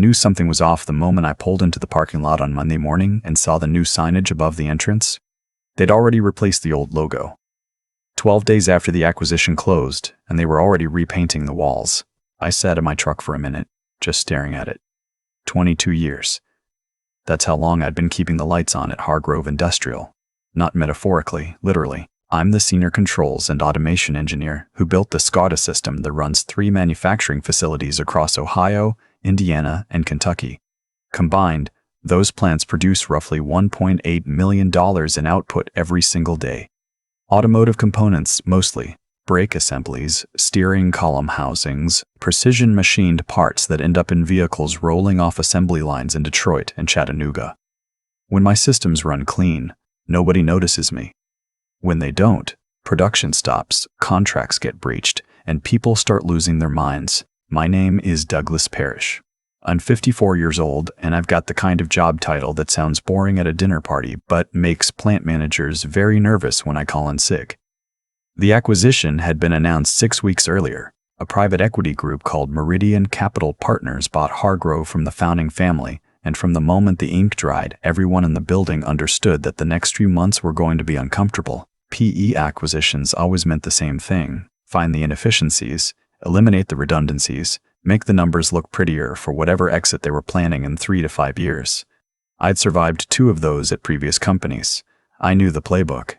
knew something was off the moment I pulled into the parking lot on Monday morning and saw the new signage above the entrance. They'd already replaced the old logo. 12 days after the acquisition closed, and they were already repainting the walls. I sat in my truck for a minute, just staring at it. 22 years. That's how long I'd been keeping the lights on at Hargrove Industrial. Not metaphorically, literally. I'm the senior controls and automation engineer who built the SCADA system that runs 3 manufacturing facilities across Ohio, Indiana, and Kentucky. Combined, those plants produce roughly $1.8 million in output every single day. Automotive components, mostly. Brake assemblies, steering column housings, precision machined parts that end up in vehicles rolling off assembly lines in Detroit and Chattanooga. When my systems run clean, nobody notices me. When they don't, production stops, contracts get breached, and people start losing their minds. My name is Douglas Parrish. I'm 54 years old, and I've got the kind of job title that sounds boring at a dinner party but makes plant managers very nervous when I call in sick. The acquisition had been announced 6 weeks earlier. A private equity group called Meridian Capital Partners bought Hargrove from the founding family, and from the moment the ink dried, everyone in the building understood that the next few months were going to be uncomfortable. PE acquisitions always meant the same thing: find the inefficiencies, eliminate the redundancies, make the numbers look prettier for whatever exit they were planning in 3 to 5 years. I'd survived 2 of those at previous companies. I knew the playbook.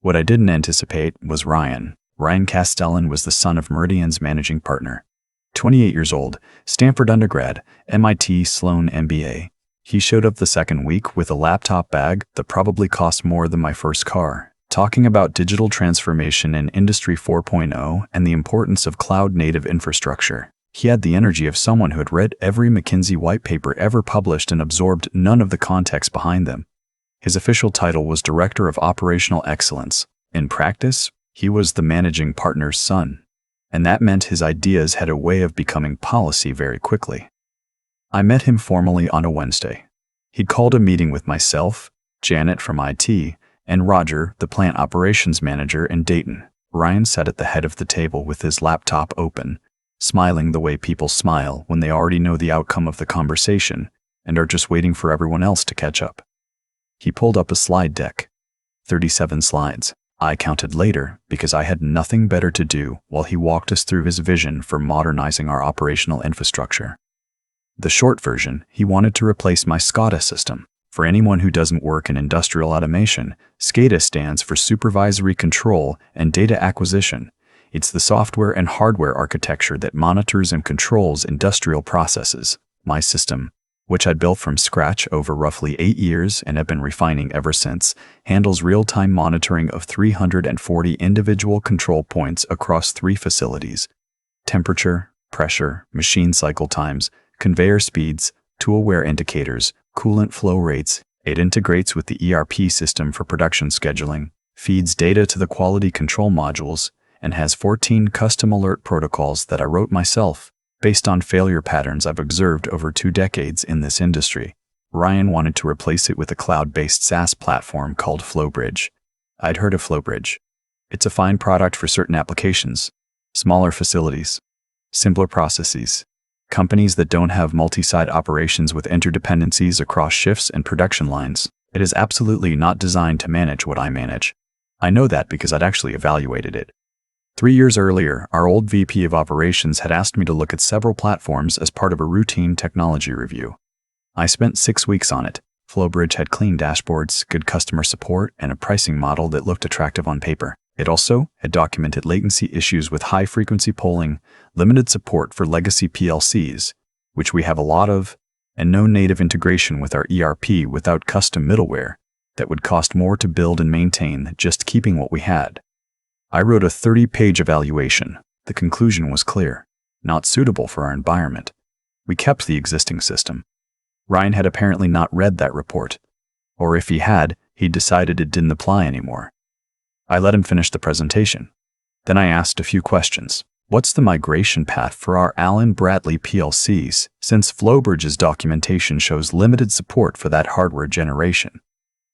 What I didn't anticipate was Ryan. Ryan Castellan was the son of Meridian's managing partner. 28 years old, Stanford undergrad, MIT Sloan MBA. He showed up the second week with a laptop bag that probably cost more than my first car, talking about digital transformation in Industry 4.0 and the importance of cloud-native infrastructure. He had the energy of someone who had read every McKinsey white paper ever published and absorbed none of the context behind them. His official title was Director of Operational Excellence. In practice, he was the managing partner's son, and that meant his ideas had a way of becoming policy very quickly. I met him formally on a Wednesday. He'd called a meeting with myself, Janet from IT, and Roger, the plant operations manager in Dayton. Ryan sat at the head of the table with his laptop open, smiling the way people smile when they already know the outcome of the conversation and are just waiting for everyone else to catch up. He pulled up a slide deck. 37 slides. I counted later because I had nothing better to do while he walked us through his vision for modernizing our operational infrastructure. The short version, he wanted to replace my SCADA system. For anyone who doesn't work in industrial automation, SCADA stands for Supervisory Control and Data Acquisition. It's the software and hardware architecture that monitors and controls industrial processes. My system, which I'd built from scratch over roughly 8 years and have been refining ever since, handles real-time monitoring of 340 individual control points across 3 facilities: temperature, pressure, machine cycle times, conveyor speeds, tool wear indicators, coolant flow rates. It integrates with the ERP system for production scheduling, feeds data to the quality control modules, and has 14 custom alert protocols that I wrote myself, based on failure patterns I've observed over 2 decades in this industry. Ryan wanted to replace it with a cloud-based SaaS platform called FlowBridge. I'd heard of FlowBridge. It's a fine product for certain applications, smaller facilities, simpler processes, companies that don't have multi-site operations with interdependencies across shifts and production lines. It is absolutely not designed to manage what I manage. I know that because I'd actually evaluated it. 3 years earlier, our old VP of Operations had asked me to look at several platforms as part of a routine technology review. I spent 6 weeks on it. FlowBridge had clean dashboards, good customer support, and a pricing model that looked attractive on paper. It also had documented latency issues with high-frequency polling, limited support for legacy PLCs, which we have a lot of, and no native integration with our ERP without custom middleware that would cost more to build and maintain than just keeping what we had. I wrote a 30-page evaluation. The conclusion was clear: not suitable for our environment. We kept the existing system. Ryan had apparently not read that report, or if he had, he'd decided it didn't apply anymore. I let him finish the presentation. Then I asked a few questions. What's the migration path for our Allen Bradley PLCs, since FlowBridge's documentation shows limited support for that hardware generation?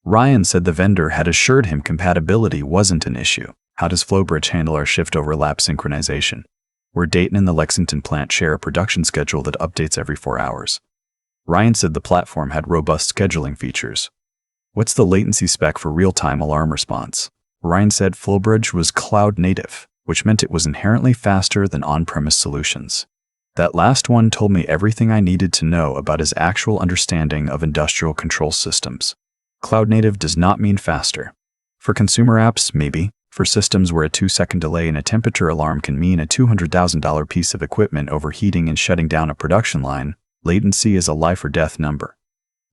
Ryan said the vendor had assured him compatibility wasn't an issue. How does FlowBridge handle our shift overlap synchronization? Where Dayton and the Lexington plant share a production schedule that updates every 4 hours. Ryan said the platform had robust scheduling features. What's the latency spec for real-time alarm response? Ryan said Flowbridge was cloud native, which meant it was inherently faster than on-premise solutions. That last one told me everything I needed to know about his actual understanding of industrial control systems. Cloud native does not mean faster. For consumer apps, maybe. For systems where a 2-second delay in a temperature alarm can mean a $200,000 piece of equipment overheating and shutting down a production line, latency is a life or death number.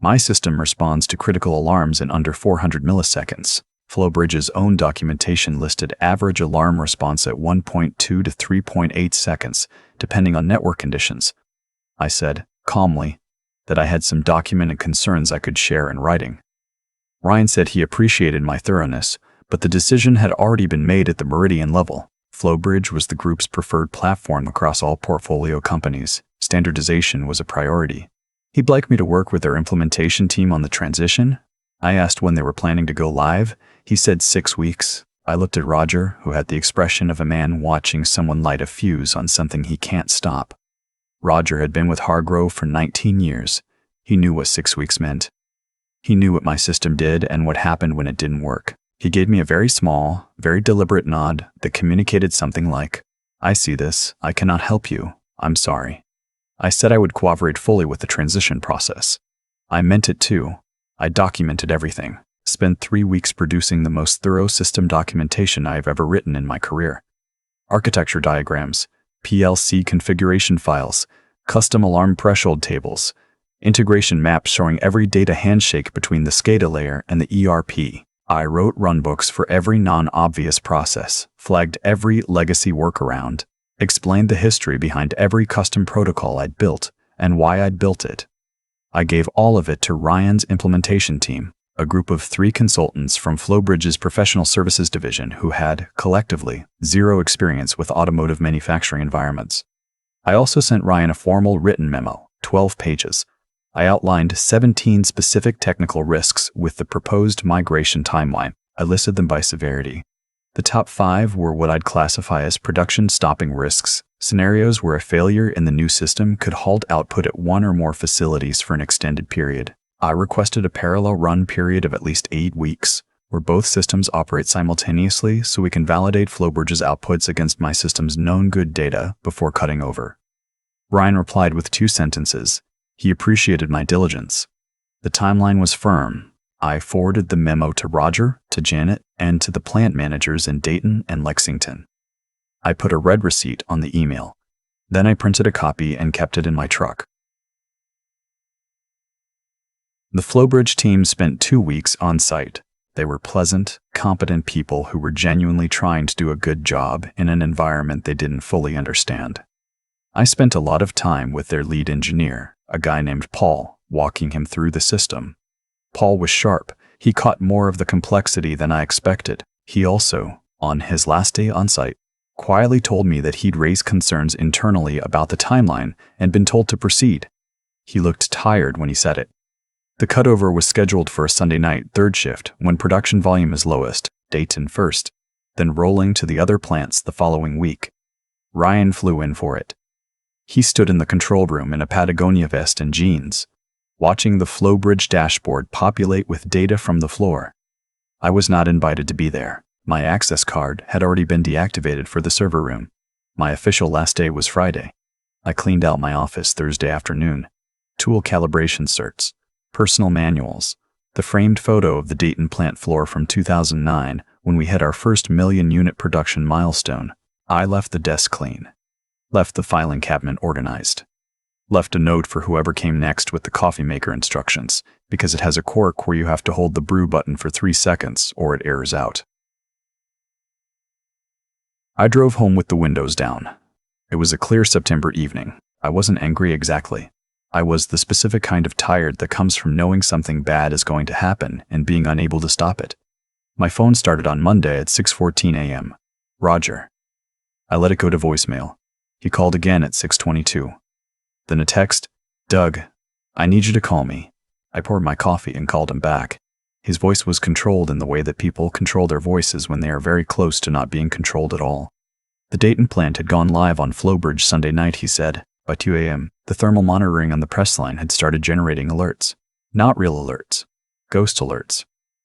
My system responds to critical alarms in under 400 milliseconds. Flowbridge's own documentation listed average alarm response at 1.2 to 3.8 seconds, depending on network conditions. I said, calmly, that I had some documented concerns I could share in writing. Ryan said he appreciated my thoroughness, but the decision had already been made at the Meridian level. Flowbridge was the group's preferred platform across all portfolio companies. Standardization was a priority. He'd like me to work with their implementation team on the transition. I asked when they were planning to go live. He said 6 weeks. I looked at Roger, who had the expression of a man watching someone light a fuse on something he can't stop. Roger had been with Hargrove for 19 years. He knew what 6 weeks meant. He knew what my system did and what happened when it didn't work. He gave me a very small, very deliberate nod that communicated something like, I see this, I cannot help you, I'm sorry. I said I would cooperate fully with the transition process. I meant it too. I documented everything, spent 3 weeks producing the most thorough system documentation I have ever written in my career. Architecture diagrams, PLC configuration files, custom alarm threshold tables, integration maps showing every data handshake between the SCADA layer and the ERP. I wrote runbooks for every non-obvious process, flagged every legacy workaround, explained the history behind every custom protocol I'd built and why I'd built it. I gave all of it to Ryan's implementation team, a group of 3 consultants from Flowbridge's professional services division who had, collectively, 0 experience with automotive manufacturing environments. I also sent Ryan a formal written memo, 12 pages. I outlined 17 specific technical risks with the proposed migration timeline. I listed them by severity. The top 5 were what I'd classify as production stopping risks, scenarios where a failure in the new system could halt output at 1 or more facilities for an extended period. I requested a parallel run period of at least 8 weeks, where both systems operate simultaneously so we can validate Flowbridge's outputs against my system's known good data before cutting over. Ryan replied with 2 sentences. He appreciated my diligence. The timeline was firm. I forwarded the memo to Roger, to Janet, and to the plant managers in Dayton and Lexington. I put a red receipt on the email. Then I printed a copy and kept it in my truck. The Flowbridge team spent 2 weeks on site. They were pleasant, competent people who were genuinely trying to do a good job in an environment they didn't fully understand. I spent a lot of time with their lead engineer, a guy named Paul, walking him through the system. Paul was sharp. He caught more of the complexity than I expected. He also, on his last day on site, quietly told me that he'd raised concerns internally about the timeline and been told to proceed. He looked tired when he said it. The cutover was scheduled for a Sunday night 3rd shift when production volume is lowest, Dayton first, then rolling to the other plants the following week. Ryan flew in for it. He stood in the control room in a Patagonia vest and jeans, watching the Flowbridge dashboard populate with data from the floor. I was not invited to be there. My access card had already been deactivated for the server room. My official last day was Friday. I cleaned out my office Thursday afternoon. Tool calibration certs, personal manuals, the framed photo of the Dayton plant floor from 2009 when we hit our first 1,000,000-unit production milestone. I left the desk clean. Left the filing cabinet organized. Left a note for whoever came next with the coffee maker instructions, because it has a quirk where you have to hold the brew button for 3 seconds or it errors out. I drove home with the windows down. It was a clear September evening. I wasn't angry exactly. I was the specific kind of tired that comes from knowing something bad is going to happen and being unable to stop it. My phone started on Monday at 6:14 a.m. Roger. I let it go to voicemail. He called again at 6:22. Then a text, Doug, I need you to call me. I poured my coffee and called him back. His voice was controlled in the way that people control their voices when they are very close to not being controlled at all. The Dayton plant had gone live on Flowbridge Sunday night, he said. By 2 a.m., the thermal monitoring on the press line had started generating alerts. Not real alerts. Ghost alerts.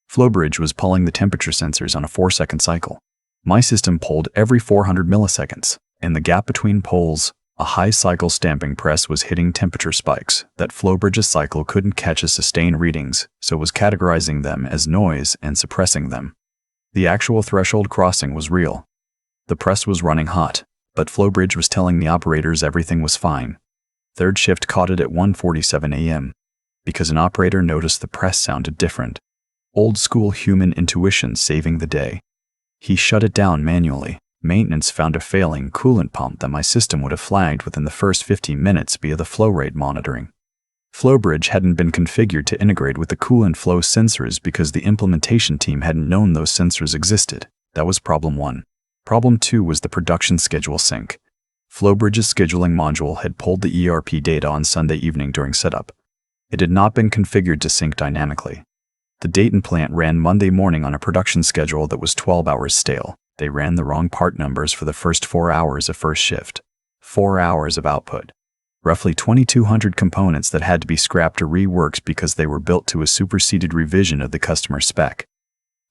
Flowbridge was pulling the temperature sensors on a 4-second cycle. My system pulled every 400 milliseconds. In the gap between pulls, a high-cycle stamping press was hitting temperature spikes that Flowbridge's cycle couldn't catch as sustained readings, so was categorizing them as noise and suppressing them. The actual threshold crossing was real. The press was running hot, but Flowbridge was telling the operators everything was fine. Third shift caught it at 1:47 a.m. because an operator noticed the press sounded different. Old-school human intuition saving the day. He shut it down manually. Maintenance found a failing coolant pump that my system would have flagged within the first 15 minutes via the flow rate monitoring. Flowbridge hadn't been configured to integrate with the coolant flow sensors because the implementation team hadn't known those sensors existed. That was problem 1. Problem 2 was the production schedule sync. Flowbridge's scheduling module had pulled the ERP data on Sunday evening during setup. It had not been configured to sync dynamically. The Dayton plant ran Monday morning on a production schedule that was 12 hours stale. They ran the wrong part numbers for the first 4 hours of first shift. 4 hours of output. Roughly 2,200 components that had to be scrapped or reworked because they were built to a superseded revision of the customer spec.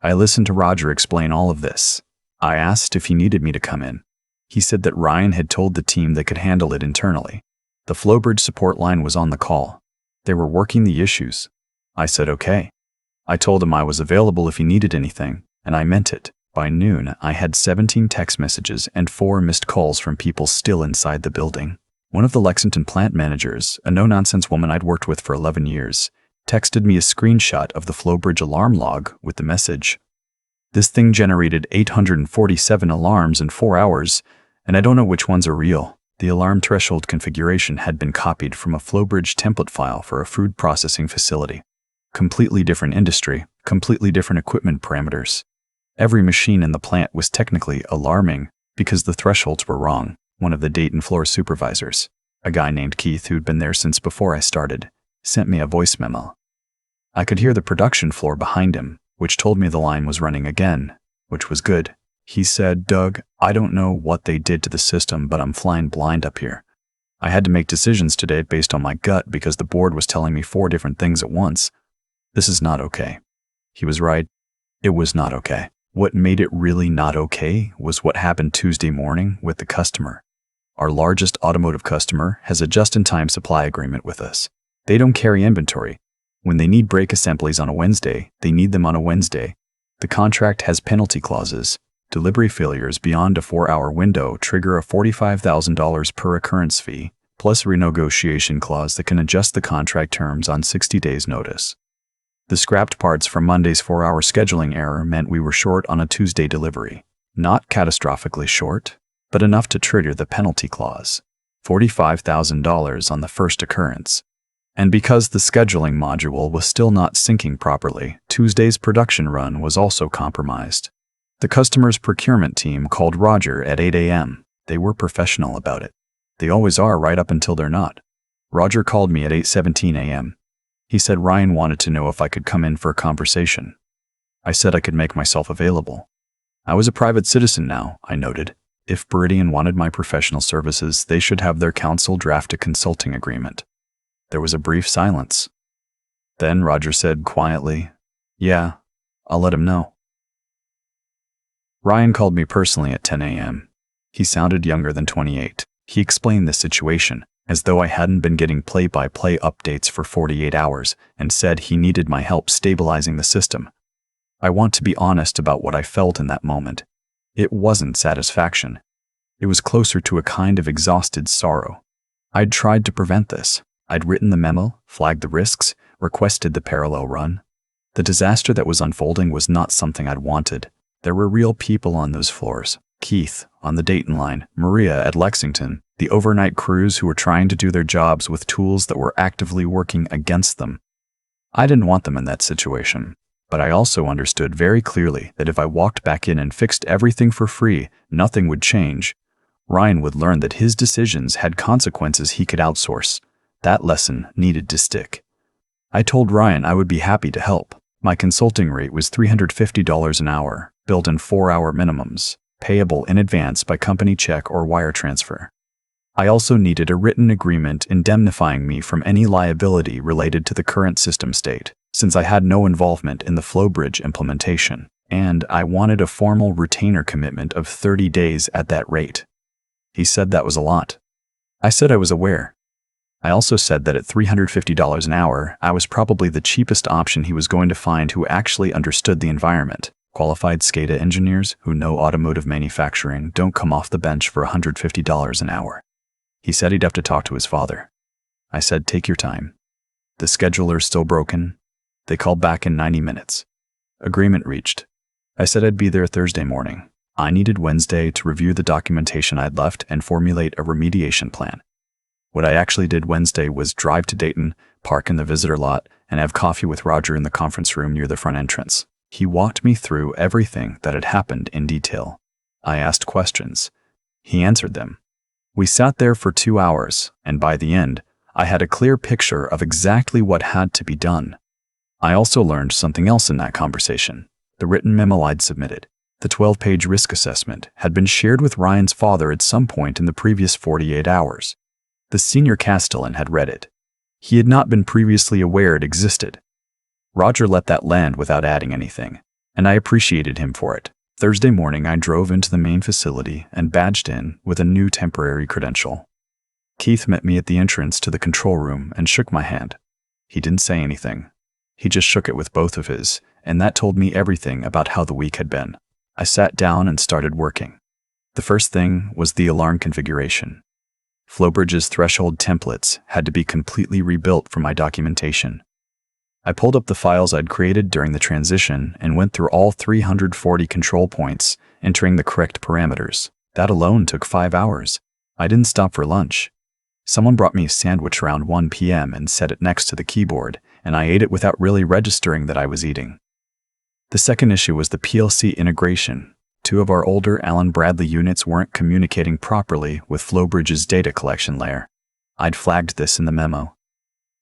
I listened to Roger explain all of this. I asked if he needed me to come in. He said that Ryan had told the team they could handle it internally. The Flowbridge support line was on the call. They were working the issues. I said okay. I told him I was available if he needed anything, and I meant it. By noon, I had 17 text messages and 4 missed calls from people still inside the building. One of the Lexington plant managers, a no-nonsense woman I'd worked with for 11 years, texted me a screenshot of the Flowbridge alarm log with the message, "This thing generated 847 alarms in 4 hours, and I don't know which ones are real." The alarm threshold configuration had been copied from a Flowbridge template file for a food processing facility. Completely different industry, completely different equipment parameters. Every machine in the plant was technically alarming because the thresholds were wrong. One of the Dayton floor supervisors, a guy named Keith who'd been there since before I started, sent me a voice memo. I could hear the production floor behind him, which told me the line was running again, which was good. He said, "Doug, I don't know what they did to the system, but I'm flying blind up here. I had to make decisions today based on my gut because the board was telling me 4 different things at once. This is not okay." He was right. It was not okay. What made it really not okay was what happened Tuesday morning with the customer. Our largest automotive customer has a just-in-time supply agreement with us. They don't carry inventory. When they need brake assemblies on a Wednesday, they need them on a Wednesday. The contract has penalty clauses. Delivery failures beyond a 4-hour window trigger a $45,000 per occurrence fee, plus a renegotiation clause that can adjust the contract terms on 60 days' notice. The scrapped parts from Monday's 4-hour scheduling error meant we were short on a Tuesday delivery. Not catastrophically short, but enough to trigger the penalty clause. $45,000 on the first occurrence. And because the scheduling module was still not syncing properly, Tuesday's production run was also compromised. The customer's procurement team called Roger at 8 a.m. They were professional about it. They always are right up until they're not. Roger called me at 8:17 a.m. He said Ryan wanted to know if I could come in for a conversation. I said I could make myself available. I was a private citizen now, I noted. If Meridian wanted my professional services, they should have their counsel draft a consulting agreement. There was a brief silence. Then Roger said quietly, "Yeah, I'll let him know." Ryan called me personally at 10 a.m. He sounded younger than 28. He explained the situation, as though I hadn't been getting play-by-play updates for 48 hours, and said he needed my help stabilizing the system. I want to be honest about what I felt in that moment. It wasn't satisfaction. It was closer to a kind of exhausted sorrow. I'd tried to prevent this. I'd written the memo, flagged the risks, requested the parallel run. The disaster that was unfolding was not something I'd wanted. There were real people on those floors. Keith, on the Dayton line, Maria at Lexington, the overnight crews who were trying to do their jobs with tools that were actively working against them. I didn't want them in that situation, but I also understood very clearly that if I walked back in and fixed everything for free, nothing would change. Ryan would learn that his decisions had consequences he could outsource. That lesson needed to stick. I told Ryan I would be happy to help. My consulting rate was $350 an hour, billed in 4-hour minimums, payable in advance by company check or wire transfer. I also needed a written agreement indemnifying me from any liability related to the current system state, since I had no involvement in the Flowbridge implementation, and I wanted a formal retainer commitment of 30 days at that rate. He said that was a lot. I said I was aware. I also said that at $350 an hour, I was probably the cheapest option he was going to find who actually understood the environment. Qualified SCADA engineers who know automotive manufacturing don't come off the bench for $150 an hour. He said he'd have to talk to his father. I said, take your time. The scheduler's still broken. They called back in 90 minutes. Agreement reached. I said I'd be there Thursday morning. I needed Wednesday to review the documentation I'd left and formulate a remediation plan. What I actually did Wednesday was drive to Dayton, park in the visitor lot, and have coffee with Roger in the conference room near the front entrance. He walked me through everything that had happened in detail. I asked questions. He answered them. We sat there for 2 hours, and by the end, I had a clear picture of exactly what had to be done. I also learned something else in that conversation. The written memo I'd submitted, the 12-page risk assessment, had been shared with Ryan's father at some point in the previous 48 hours. The senior Castellan had read it. He had not been previously aware it existed. Roger let that land without adding anything, and I appreciated him for it. Thursday morning, I drove into the main facility and badged in with a new temporary credential. Keith met me at the entrance to the control room and shook my hand. He didn't say anything. He just shook it with both of his, and that told me everything about how the week had been. I sat down and started working. The first thing was the alarm configuration. Flowbridge's threshold templates had to be completely rebuilt for my documentation. I pulled up the files I'd created during the transition and went through all 340 control points, entering the correct parameters. That alone took 5 hours. I didn't stop for lunch. Someone brought me a sandwich around 1 p.m. and set it next to the keyboard, and I ate it without really registering that I was eating. The second issue was the PLC integration. 2 of our older Allen Bradley units weren't communicating properly with Flowbridge's data collection layer. I'd flagged this in the memo.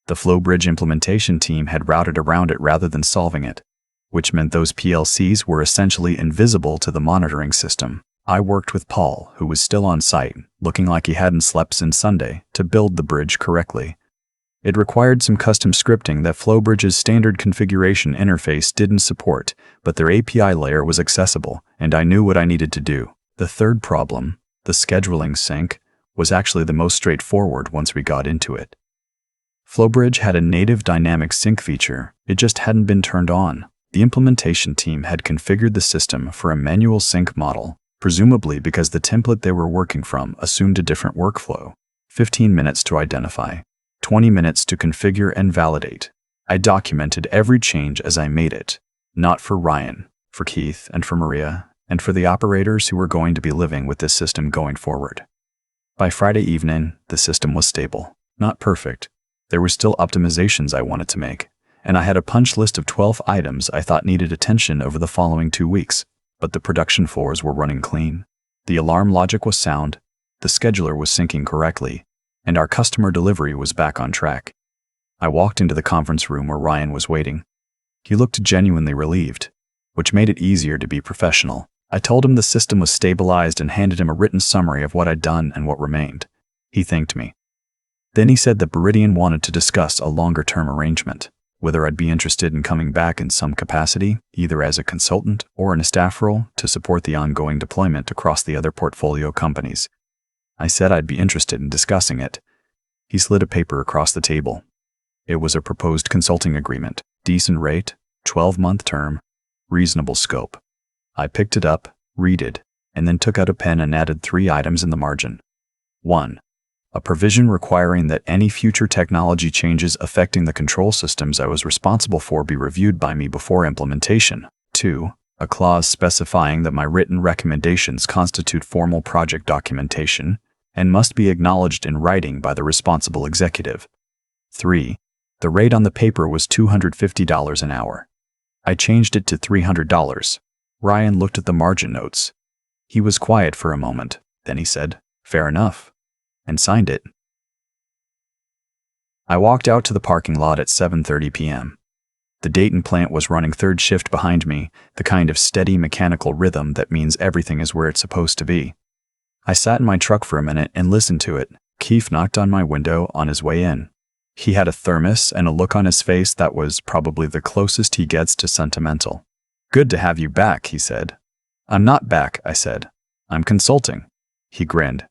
The Flowbridge implementation team had routed around it rather than solving it, which meant those PLCs were essentially invisible to the monitoring system. I worked with Paul, who was still on site, looking like he hadn't slept since Sunday, to build the bridge correctly. It required some custom scripting that Flowbridge's standard configuration interface didn't support, but their API layer was accessible, and I knew what I needed to do. The third problem, the scheduling sync, was actually the most straightforward once we got into it. Flowbridge had a native dynamic sync feature, it just hadn't been turned on. The implementation team had configured the system for a manual sync model, presumably because the template they were working from assumed a different workflow. 15 minutes to identify, 20 minutes to configure and validate. I documented every change as I made it, not for Ryan, for Keith and for Maria, and for the operators who were going to be living with this system going forward. By Friday evening, the system was stable, not perfect. There were still optimizations I wanted to make, and I had a punch list of 12 items I thought needed attention over the following 2 weeks, but the production floors were running clean. The alarm logic was sound, the scheduler was syncing correctly, and our customer delivery was back on track. I walked into the conference room where Ryan was waiting. He looked genuinely relieved, which made it easier to be professional. I told him the system was stabilized and handed him a written summary of what I'd done and what remained. He thanked me. Then he said that Meridian wanted to discuss a longer-term arrangement, whether I'd be interested in coming back in some capacity, either as a consultant or in a staff role, to support the ongoing deployment across the other portfolio companies. I said I'd be interested in discussing it. He slid a paper across the table. It was a proposed consulting agreement, decent rate, 12-month term, reasonable scope. I picked it up, read it, and then took out a pen and added 3 items in the margin. 1. A provision requiring that any future technology changes affecting the control systems I was responsible for be reviewed by me before implementation. 2. A clause specifying that my written recommendations constitute formal project documentation and must be acknowledged in writing by the responsible executive. 3. The rate on the paper was $250 an hour. I changed it to $300. Ryan looked at the margin notes. He was quiet for a moment, then he said, "Fair enough," and signed it. I walked out to the parking lot at 7:30 p.m. The Dayton plant was running third shift behind me, the kind of steady mechanical rhythm that means everything is where it's supposed to be. I sat in my truck for a minute and listened to it. Keith knocked on my window on his way in. He had a thermos and a look on his face that was probably the closest he gets to sentimental. "Good to have you back," he said. "I'm not back," I said. "I'm consulting." He grinned.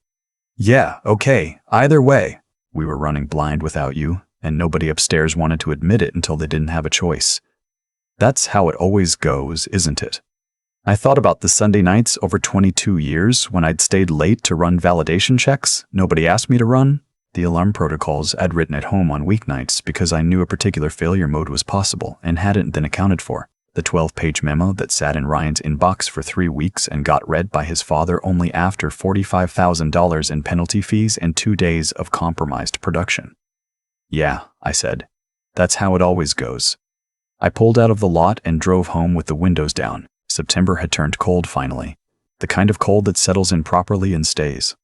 "Yeah, okay, either way. We were running blind without you, and nobody upstairs wanted to admit it until they didn't have a choice. That's how it always goes, isn't it?" I thought about the Sunday nights over 22 years when I'd stayed late to run validation checks nobody asked me to run, the alarm protocols I'd written at home on weeknights because I knew a particular failure mode was possible and hadn't been accounted for, the 12-page memo that sat in Ryan's inbox for 3 weeks and got read by his father only after $45,000 in penalty fees and 2 days of compromised production. "Yeah," I said. "That's how it always goes." I pulled out of the lot and drove home with the windows down. September had turned cold finally, the kind of cold that settles in properly and stays.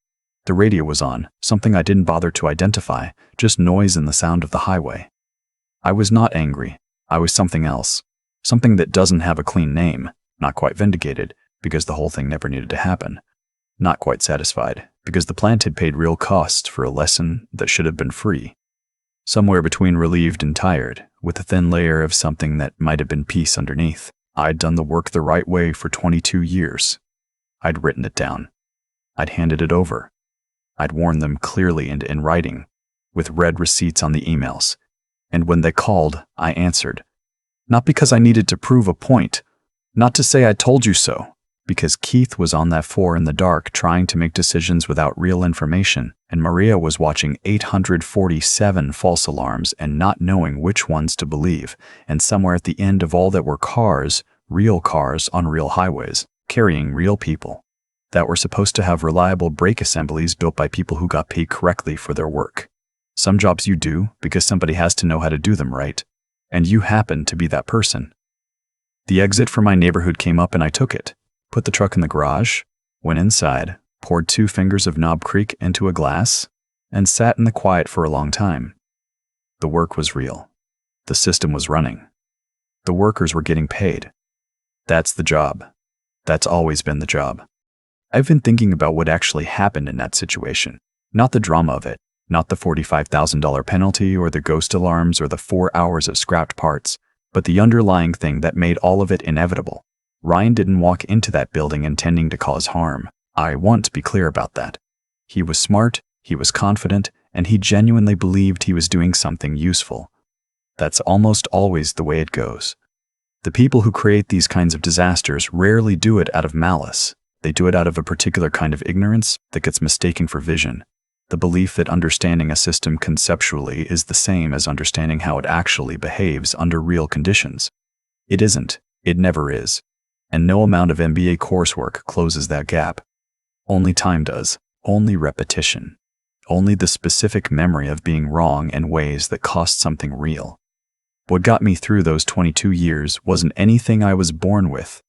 The radio was on, something I didn't bother to identify, just noise and the sound of the highway. I was not angry. I was something else. Something that doesn't have a clean name, not quite vindicated, because the whole thing never needed to happen. Not quite satisfied, because the plant had paid real costs for a lesson that should have been free. Somewhere between relieved and tired, with a thin layer of something that might have been peace underneath. I'd done the work the right way for 22 years. I'd written it down. I'd handed it over. I'd warned them clearly and in writing, with red receipts on the emails. And when they called, I answered. Not because I needed to prove a point, not to say I told you so, because Keith was on that floor in the dark trying to make decisions without real information, and Maria was watching 847 false alarms and not knowing which ones to believe, and somewhere at the end of all that were cars, real cars on real highways, carrying real people, that were supposed to have reliable brake assemblies built by people who got paid correctly for their work. Some jobs you do because somebody has to know how to do them right, and you happen to be that person. The exit from my neighborhood came up and I took it. Put the truck in the garage, went inside, poured 2 fingers of Knob Creek into a glass, and sat in the quiet for a long time. The work was real. The system was running. The workers were getting paid. That's the job. That's always been the job. I've been thinking about what actually happened in that situation, not the drama of it, not the $45,000 penalty or the ghost alarms or the 4 hours of scrapped parts, but the underlying thing that made all of it inevitable. Ryan didn't walk into that building intending to cause harm. I want to be clear about that. He was smart, he was confident, and he genuinely believed he was doing something useful. That's almost always the way it goes. The people who create these kinds of disasters rarely do it out of malice. They do it out of a particular kind of ignorance that gets mistaken for vision. The belief that understanding a system conceptually is the same as understanding how it actually behaves under real conditions. It isn't. It never is. And no amount of MBA coursework closes that gap. Only time does. Only repetition. Only the specific memory of being wrong in ways that cost something real. What got me through those 22 years wasn't anything I was born with.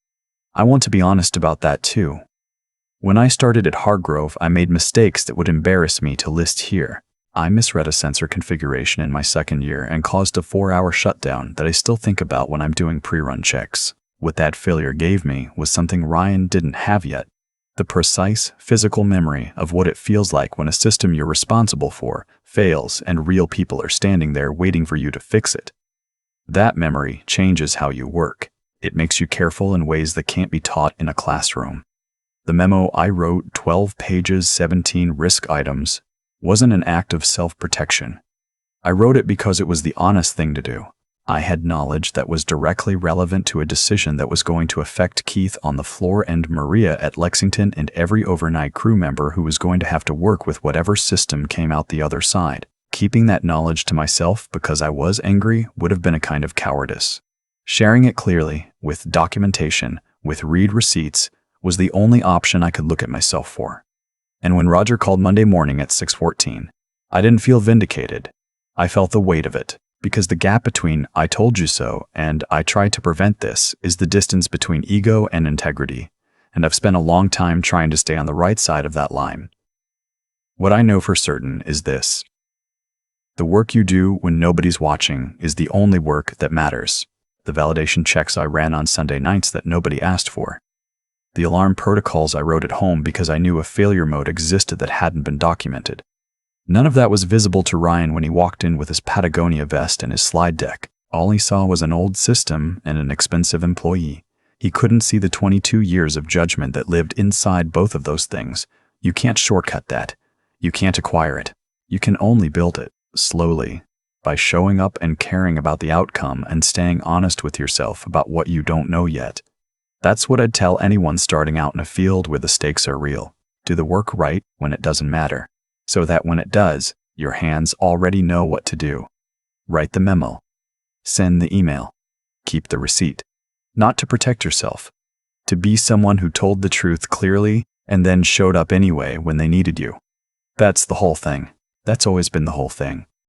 I want to be honest about that too. When I started at Hargrove, I made mistakes that would embarrass me to list here. I misread a sensor configuration in my second year and caused a 4-hour shutdown that I still think about when I'm doing pre-run checks. What that failure gave me was something Ryan didn't have yet. The precise physical memory of what it feels like when a system you're responsible for fails and real people are standing there waiting for you to fix it. That memory changes how you work. It makes you careful in ways that can't be taught in a classroom. The memo I wrote, 12 pages, 17 risk items, wasn't an act of self-protection. I wrote it because it was the honest thing to do. I had knowledge that was directly relevant to a decision that was going to affect Keith on the floor and Maria at Lexington and every overnight crew member who was going to have to work with whatever system came out the other side. Keeping that knowledge to myself because I was angry would have been a kind of cowardice. Sharing it clearly, with documentation, with read receipts, was the only option I could look at myself for. And when Roger called Monday morning at 6:14, I didn't feel vindicated. I felt the weight of it. Because the gap between "I told you so" and "I tried to prevent this" is the distance between ego and integrity, and I've spent a long time trying to stay on the right side of that line. What I know for certain is this. The work you do when nobody's watching is the only work that matters. The validation checks I ran on Sunday nights that nobody asked for. The alarm protocols I wrote at home because I knew a failure mode existed that hadn't been documented. None of that was visible to Ryan when he walked in with his Patagonia vest and his slide deck. All he saw was an old system and an expensive employee. He couldn't see the 22 years of judgment that lived inside both of those things. You can't shortcut that. You can't acquire it. You can only build it, slowly, by showing up and caring about the outcome and staying honest with yourself about what you don't know yet. That's what I'd tell anyone starting out in a field where the stakes are real. Do the work right when it doesn't matter, so that when it does, your hands already know what to do. Write the memo. Send the email. Keep the receipt. Not to protect yourself. To be someone who told the truth clearly and then showed up anyway when they needed you. That's the whole thing. That's always been the whole thing.